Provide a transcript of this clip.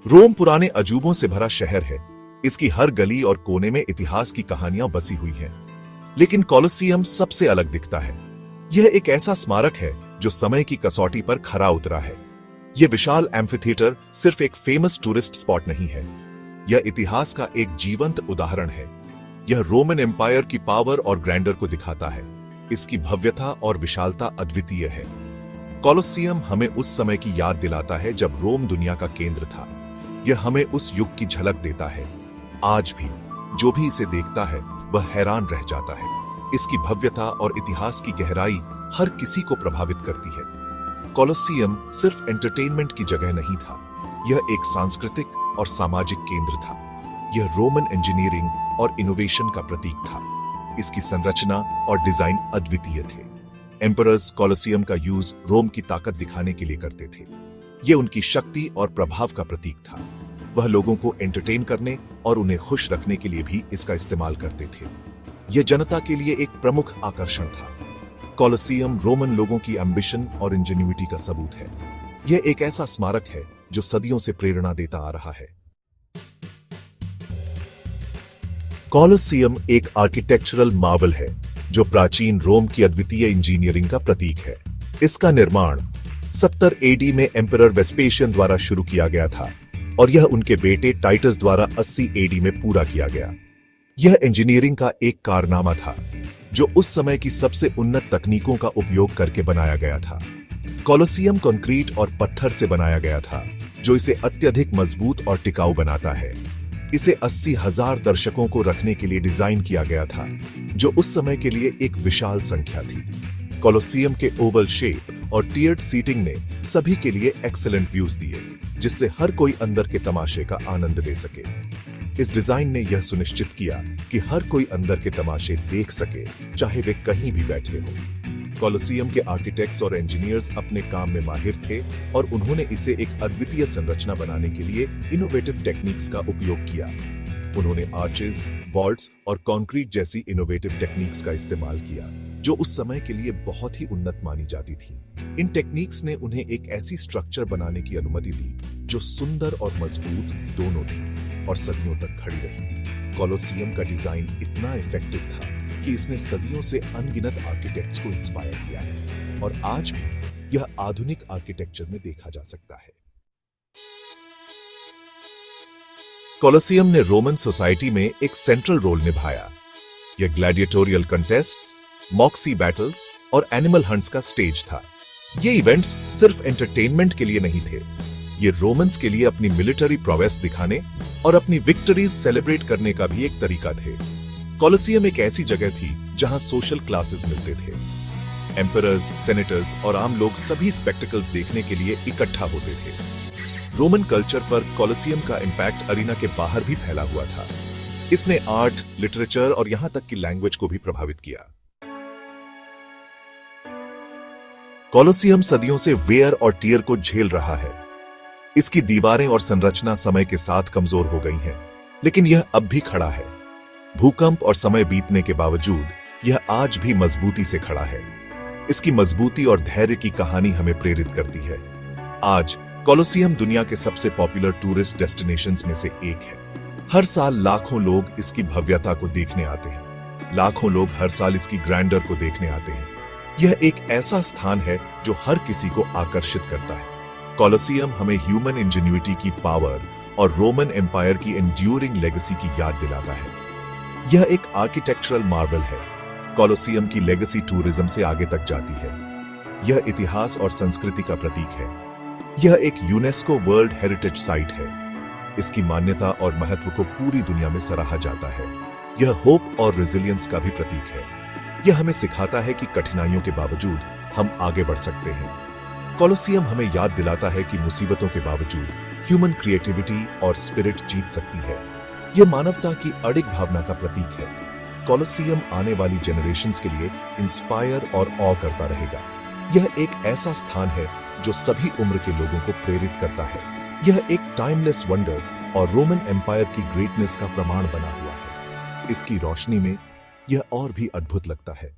रोम पुराने अजूबों से भरा शहर है। इसकी हर गली और कोने में इतिहास की कहानियां बसी हुई हैं। लेकिन कोलोसियम सबसे अलग दिखता है। यह एक ऐसा स्मारक है जो समय की कसौटी पर खरा उतरा है। यह विशाल एम्फीथिएटर सिर्फ एक फेमस टूरिस्ट स्पॉट नहीं है, यह इतिहास का एक जीवंत उदाहरण है। यह रोमन एम्पायर की पावर और ग्रैंडर को दिखाता है। इसकी भव्यता और विशालता अद्वितीय है। कोलोसियम हमें उस समय की याद दिलाता है जब रोम दुनिया का केंद्र था। यह हमें उस युग की झलक देता है। आज भी जो भी इसे देखता है वह हैरान रह जाता है। इसकी भव्यता और इतिहास की गहराई हर किसी को प्रभावित करती है। कोलोसियम सिर्फ एंटरटेनमेंट की जगह नहीं था, यह एक सांस्कृतिक और सामाजिक केंद्र था। यह रोमन इंजीनियरिंग और इनोवेशन का प्रतीक था। इसकी संरचना और डिजाइन अद्वितीय थे। एम्परर्स कोलोसियम का यूज रोम की ताकत दिखाने के लिए करते थे। यह उनकी शक्ति और प्रभाव का प्रतीक था। वह लोगों को एंटरटेन करने और उन्हें खुश रखने के लिए भी इसका इस्तेमाल करते थे। यह जनता के लिए एक प्रमुख आकर्षण था। कोलोसियम रोमन लोगों की एम्बिशन और इंजेन्युइटी का सबूत है। यह एक ऐसा स्मारक है जो सदियों से प्रेरणा देता आ रहा है। कोलोसियम एक आर्किटेक्चरल मार्वल है जो प्राचीन रोम की अद्वितीय इंजीनियरिंग का प्रतीक है। इसका निर्माण 70 एडी में एम्परर वेस्पेशियन द्वारा शुरू किया गया था और यह उनके बेटे टाइटस द्वारा 80 एडी में पूरा किया गया। यह इंजीनियरिंग का एक कारनामा था जो उस समय की सबसे उन्नत तकनीकों का उपयोग करके बनाया गया था। कोलोसियम कंक्रीट और पत्थर से बनाया गया था जो इसे अत्यधिक मजबूत और टिकाऊ बनाता है। इसे 80,000 दर्शकों को रखने के लिए डिजाइन किया गया था, जो उस समय के लिए एक विशाल संख्या थी। कोलोसियम के ओवल शेप और टियर्ड सीटिंग ने सभी के लिए एक्सीलेंट व्यूज दिए, जिससे हर कोई अंदर के तमाशे का आनंद ले सके। इस डिजाइन ने यह सुनिश्चित किया कि हर कोई अंदर के तमाशे देख सके, चाहे वे कहीं भी बैठे हों। कोलोसियम के आर्किटेक्ट्स और इंजीनियर्स अपने काम में माहिर थे और उन्होंने इसे एक अद्वितीय संरचना बनाने के लिए इनोवेटिव टेक्निक्स का उपयोग किया। उन्होंने आर्चेस, वॉल्ट्स और कंक्रीट जैसी इनोवेटिव टेक्निक्स का इस्तेमाल किया जो उस समय के लिए बहुत ही उन्नत मानी जाती थी। इन टेक्निक्स ने उन्हें एक ऐसी स्ट्रक्चर बनाने की अनुमति दी जो सुंदर और मजबूत दोनों थी और सदियों तक खड़ी रही। कोलोसियम का डिजाइन इतना इफेक्टिव था कि इसने सदियों से अनगिनत आर्किटेक्ट्स को इंस्पायर किया है और आज भी यह आधुनिक आर्किटेक्चर में देखा जा सकता है। कोलोसियम ने रोमन सोसाइटी में एक सेंट्रल रोल निभाया। यह ग्लैडिएटोरियल कंटेस्ट्स, मॉक्सी बैटल्स और एनिमल हंट्स का स्टेज था। ये इवेंट्स सिर्फ एंटरटेनमेंट के लिए नहीं थे, ये रोमन्स के लिए अपनी मिलिट्री प्रोवेस दिखाने और अपनी विक्ट्रीज सेलिब्रेट करने का भी एक तरीका थे। कोलोसियम एक ऐसी जगह थी जहां सोशल क्लासेस मिलते थे। एम्परर्स, सेनेटर्स और आम लोग सभी स्पेक्टिकल्स देखने के लिए इकट्ठा होते थे। रोमन कल्चर पर कोलोसियम का इंपैक्ट अरीना के बाहर भी फैला हुआ था। इसने आर्ट, लिटरेचर और यहां तक कि लैंग्वेज को भी प्रभावित किया। कोलोसियम सदियों से वेयर और टियर को झेल रहा है। इसकी दीवारें और संरचना समय के साथ कमजोर हो गई हैं, लेकिन यह अब भी खड़ा है। भूकंप और समय बीतने के बावजूद यह आज भी मजबूती से खड़ा है। इसकी मजबूती और धैर्य की कहानी हमें प्रेरित करती है। आज कोलोसियम दुनिया के सबसे पॉपुलर टूरिस्ट डेस्टिनेशंस में से एक है। हर साल लाखों लोग इसकी भव्यता को देखने आते हैं। लाखों लोग हर साल इसकी ग्रैंडर को देखने आते हैं। यह एक ऐसा स्थान है जो हर किसी को आकर्षित करता है। कोलोसियम हमें ह्यूमन इंजेन्युइटी की पावर और रोमन एम्पायर की एंड्यूरिंग लेगेसी की याद दिलाता है। यह एक आर्किटेक्चरल मार्वल है। कोलोसियम की लेगेसी टूरिज्म से आगे तक जाती है। यह इतिहास और संस्कृति का प्रतीक है। यह एक यूनेस्को वर्ल्ड हेरिटेज साइट है। इसकी मान्यता और महत्व को पूरी दुनिया में सराहा जाता है। यह होप और रेजिलियंस का भी प्रतीक है। यह हमें सिखाता है कि कठिनाइयों के बावजूद हम आगे बढ़ सकते हैं। कोलोसियम हमें याद दिलाता है कि मुसीबतों के बावजूद ह्यूमन क्रिएटिविटी और स्पिरिट जीत सकती है। यह मानवता की अडिग भावना का प्रतीक है। कोलोसियम आने वाली जनरेशंस के लिए इंस्पायर और ऑ करता रहेगा। यह एक ऐसा स्थान है जो सभी उम्र के लोगों को प्रेरित करता है। यह एक टाइमलेस वंडर और रोमन एम्पायर की ग्रेटनेस का प्रमाण बना हुआ है। इसकी रोशनी में यह और भी अद्भुत लगता है।